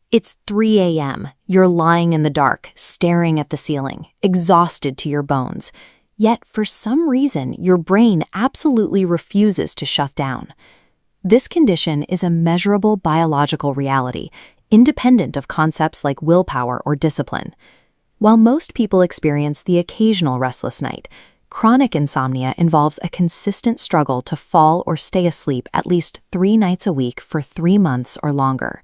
It's 3 a.m. You're lying in the dark, staring at the ceiling, exhausted to your bones. Yet, for some reason, your brain absolutely refuses to shut down. This condition is a measurable biological reality, independent of concepts like willpower or discipline. While most people experience the occasional restless night, chronic insomnia involves a consistent struggle to fall or stay asleep at least 3 nights a week for 3 months or longer.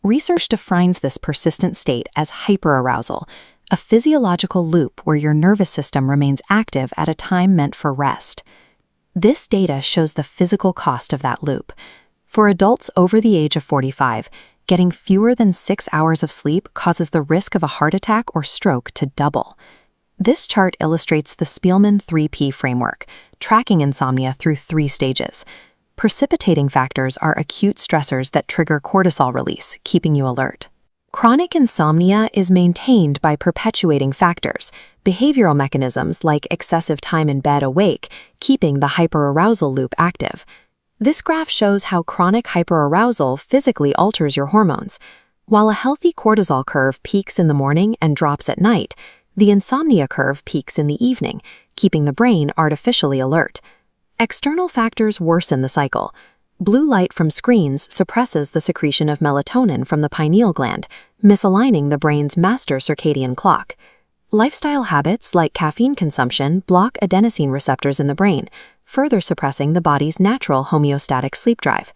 Research defines this persistent state as hyperarousal, a physiological loop where your nervous system remains active at a time meant for rest. This data shows the physical cost of that loop. For adults over the age of 45, getting fewer than 6 hours of sleep causes the risk of a heart attack or stroke to double. This chart illustrates the Spielman 3P framework, tracking insomnia through 3 stages. Precipitating factors are acute stressors that trigger cortisol release, keeping you alert. Chronic insomnia is maintained by perpetuating factors, behavioral mechanisms like excessive time in bed awake, keeping the hyperarousal loop active. This graph shows how chronic hyperarousal physically alters your hormones. While a healthy cortisol curve peaks in the morning and drops at night, the insomnia curve peaks in the evening, keeping the brain artificially alert. External factors worsen the cycle. Blue light from screens suppresses the secretion of melatonin from the pineal gland, misaligning the brain's master circadian clock. Lifestyle habits like caffeine consumption block adenosine receptors in the brain, further suppressing the body's natural homeostatic sleep drive.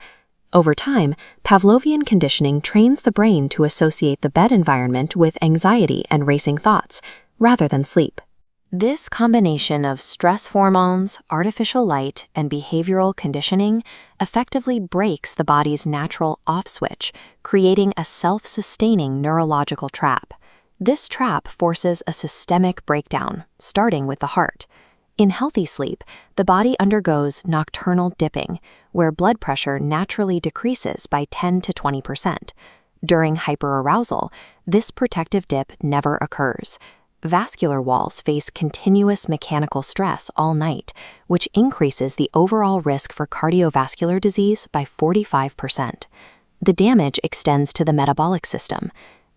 Over time, Pavlovian conditioning trains the brain to associate the bed environment with anxiety and racing thoughts, rather than sleep. This combination of stress hormones, artificial light, and behavioral conditioning effectively breaks the body's natural off switch, creating a self-sustaining neurological trap. This trap forces a systemic breakdown, starting with the heart. In healthy sleep, the body undergoes nocturnal dipping, where blood pressure naturally decreases by 10 to 20%. During hyperarousal, this protective dip never occurs. Vascular walls face continuous mechanical stress all night, which increases the overall risk for cardiovascular disease by 45%. The damage extends to the metabolic system.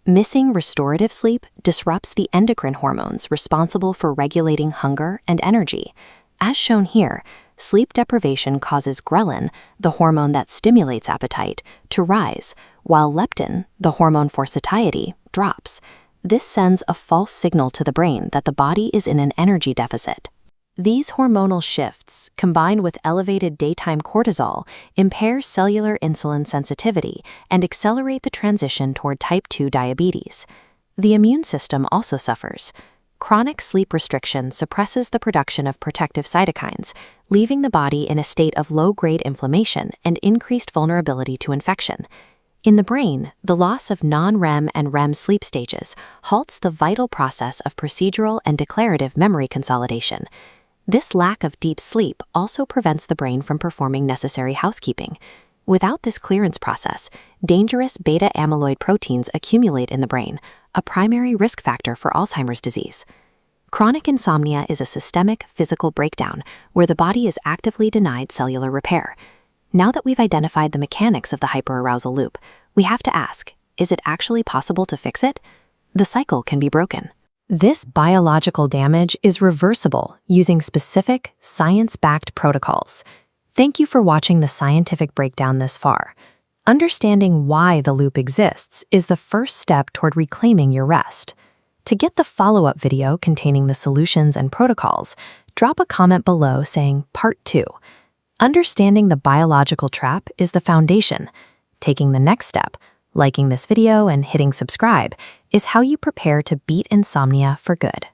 Missing restorative sleep disrupts the endocrine hormones responsible for regulating hunger and energy. As shown here, sleep deprivation causes ghrelin, the hormone that stimulates appetite, to rise, while leptin, the hormone for satiety, drops. This sends a false signal to the brain that the body is in an energy deficit. These hormonal shifts, combined with elevated daytime cortisol, impair cellular insulin sensitivity and accelerate the transition toward type 2 diabetes. The immune system also suffers. Chronic sleep restriction suppresses the production of protective cytokines, leaving the body in a state of low-grade inflammation and increased vulnerability to infection. In the brain, the loss of non-REM and REM sleep stages halts the vital process of procedural and declarative memory consolidation. This lack of deep sleep also prevents the brain from performing necessary housekeeping. Without this clearance process, dangerous beta-amyloid proteins accumulate in the brain, a primary risk factor for Alzheimer's disease. Chronic insomnia is a systemic physical breakdown where the body is actively denied cellular repair. Now that we've identified the mechanics of the hyperarousal loop, we have to ask, is it actually possible to fix it? The cycle can be broken. This biological damage is reversible using specific, science-backed protocols. Thank you for watching the scientific breakdown this far. Understanding why the loop exists is the first step toward reclaiming your rest. To get the follow-up video containing the solutions and protocols, drop a comment below saying Part 2. Understanding the biological trap is the foundation. Taking the next step, liking this video and hitting subscribe, is how you prepare to beat insomnia for good.